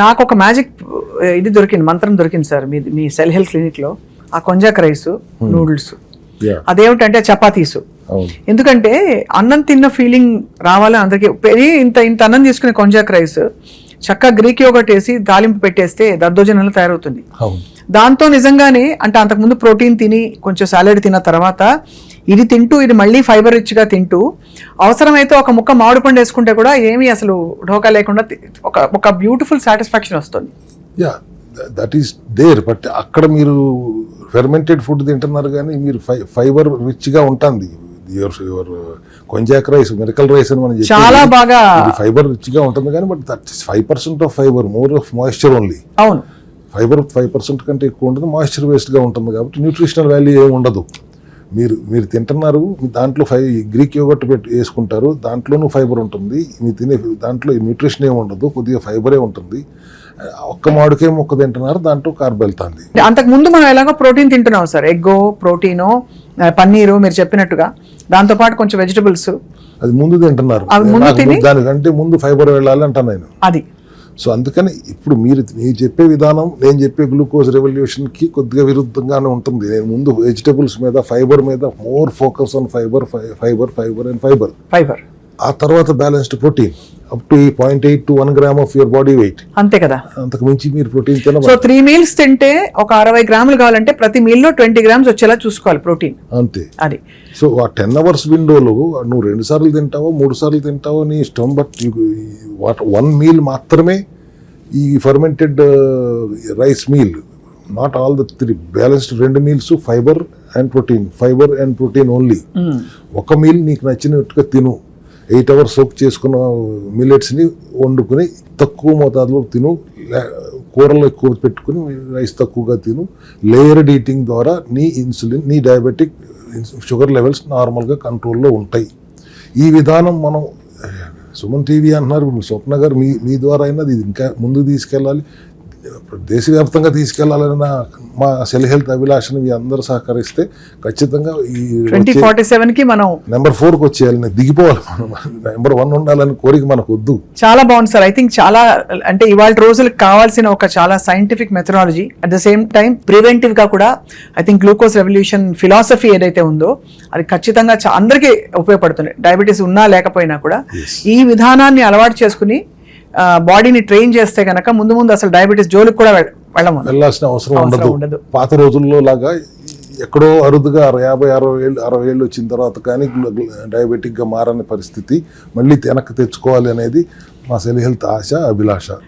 నాకు ఒక మ్యాజిక్ ఇది దొరికింది, మంత్రం దొరికింది సార్ మీ సెల్ హెల్త్ క్లినిక్లో. ఆ కొంజాక్ రైస్, నూడిల్స్, అదేమిటంటే చపాతీసు. ఎందుకంటే అన్నం తిన్న ఫీలింగ్ రావాలి అందరికి. ఇంత ఇంత అన్నం తీసుకునే కొంజాక్ రైస్ చక్కగా గ్రీక్ యోగర్ట్ వేసి తాలింపు పెట్టేస్తే దద్దోజనంలో తయారవుతుంది. దాంతో నిజంగానే అంటే అంతకుముందు ప్రోటీన్ తిని కొంచెం సాలెడ్ తిన్న తర్వాత ఇది తింటూ, ఇది మళ్ళీ ఫైబర్ రిచ్గా తింటూ, అవసరమైతే ఒక ముక్క మామిడి పండు వేసుకుంటే కూడా ఏమీ అసలు ఢోకా లేకుండా ఒక బ్యూటిఫుల్ సాటిస్ఫాక్షన్ వస్తుంది. That is there. బట్ అక్కడ మీరు ఫెర్మెంటెడ్ ఫుడ్ తింటున్నారు కానీ మీరు ఫైబర్ రిచ్గా ఉంటుంది. Your konjac rice, miracle rice అని మనం చాలా బాగా ఫైబర్ రిచ్గా ఉంటుంది కానీ but that 5% of fibre, more of moisture only. అవును, ఫైబర్ 5% కంటే ఎక్కువ ఉంటుంది, మాయిశ్చర్ వేస్ట్గా ఉంటుంది కాబట్టి న్యూట్రిషనల్ వాల్యూ ఏమి ఉండదు. మీరు తింటున్నారు, దాంట్లో గ్రీక్ యోగర్ట్ వేసుకుంటారు, దాంట్లోనూ ఫైబర్ ఉంటుంది. మీరు తినే దాంట్లో న్యూట్రిషన్ ఏమి ఉండదు, కొద్దిగా ఫైబరే ఉంటుంది. ఒక్క మామిడికాయ మొక్క తింటున్నారు, దాంట్లో కార్బ్ వెళ్తుంది. అంతకు ముందు మనం ఎలాగో ప్రోటీన్ తింటున్నాం సార్, ఎగ్గో ప్రోటీనో, పన్నీరు మీరు చెప్పినట్టుగా, దాంతోపాటు కొంచెం వెజిటబుల్స్ అది ముందు తింటున్నారు. దానికంటే ముందు ఫైబర్ వెళ్ళాలి అంటాను నేను. అది సో అందుకని ఇప్పుడు మీరు చెప్పే విధానం నేను చెప్పే గ్లూకోజ్ రెవల్యూషన్కి కొద్దిగా విరుద్ధంగానే ఉంటుంది. నేను ముందు వెజిటబుల్స్ మీద, ఫైబర్ మీద more focus on fibre and fibre. ఆ తర్వాత balanced protein up to 0.8 to 1 gram of your body weight. అంతే కదా, అంతకు మించి మీరు ప్రోటీన్ తినవచ్చు. సో 3 meals తింటే ఒక 60 గ్రాములు కావాలంటే ప్రతి మీల్లో 20 grams వచ్చేలా చూసుకోవాలి ప్రోటీన్. అంతే. అది సో ఆ 10 hours విండోలో నువ్వు 2 సార్లు తింటావో 3 సార్లు తింటావో నీ ఇష్టం. బట్ 1 meal మాత్రమే ఈ fermented rice meal, not all the 3 balanced 2 meals fibre and protein only. ఒక మీల్ నీకు నచ్చినట్టుగా తిను. 8 hours సోక్ చేసుకున్న మిల్లెట్స్ని వండుకుని తక్కువ మోతాదులో తిను, కూరలు ఎక్కువ పెట్టుకుని రైస్ తక్కువగా తిను. లేయర్డ్ ఈటింగ్ ద్వారా నీ ఇన్సులిన్, నీ డయాబెటిక్ షుగర్ లెవెల్స్ నార్మల్గా కంట్రోల్లో ఉంటాయి. ఈ విధానం మనం సుమన్ టీవీ అంటున్నారు, స్వప్న గారు మీ ద్వారా అయినా ఇది ఇంకా ముందుకు తీసుకెళ్ళాలి, దేశవ్యాప్తంగా తీసుకెళ్లాలన్న మా సెల్ హెల్త్ అభిలాషను మీ అందరూ సహకరిస్తే ఖచ్చితంగా ఈ 2047కి మనం నెంబర్ 4కి వచ్చేయాలి, దిగిపోవాలి. మనం నెంబర్ 1 ఉండాలని కోరిక మనకు వద్దు. చాలా బాగుంది సార్. ఐ థింక్ చాలా అంటే ఇవాళ రోజులకు కావాల్సిన ఒక చాలా scientific methodology, at the same time preventive గా కూడా I think glucose revolution philosophy ఏదైతే ఉందో అది ఖచ్చితంగా అందరికీ ఉపయోగపడుతుంది. డయాబెటీస్ ఉన్నా లేకపోయినా కూడా ఈ విధానాన్ని అలవాటు చేసుకుని బాడీని ట్రైన్ చేస్తే కనుక ముందు అసలు డయాబెటీస్ జోలికి కూడా వెళ్ళాల్సిన అవసరం ఉండదు. పాత రోజుల్లో లాగా ఎక్కడో అరుదుగా 50-60 ఏళ్ళు వచ్చిన తర్వాత కానీ డయాబెటిక్గా మారని పరిస్థితి మళ్ళీ వెనక్కి తెచ్చుకోవాలి అనేది మా సెల్ హెల్త్ ఆశ, అభిలాష.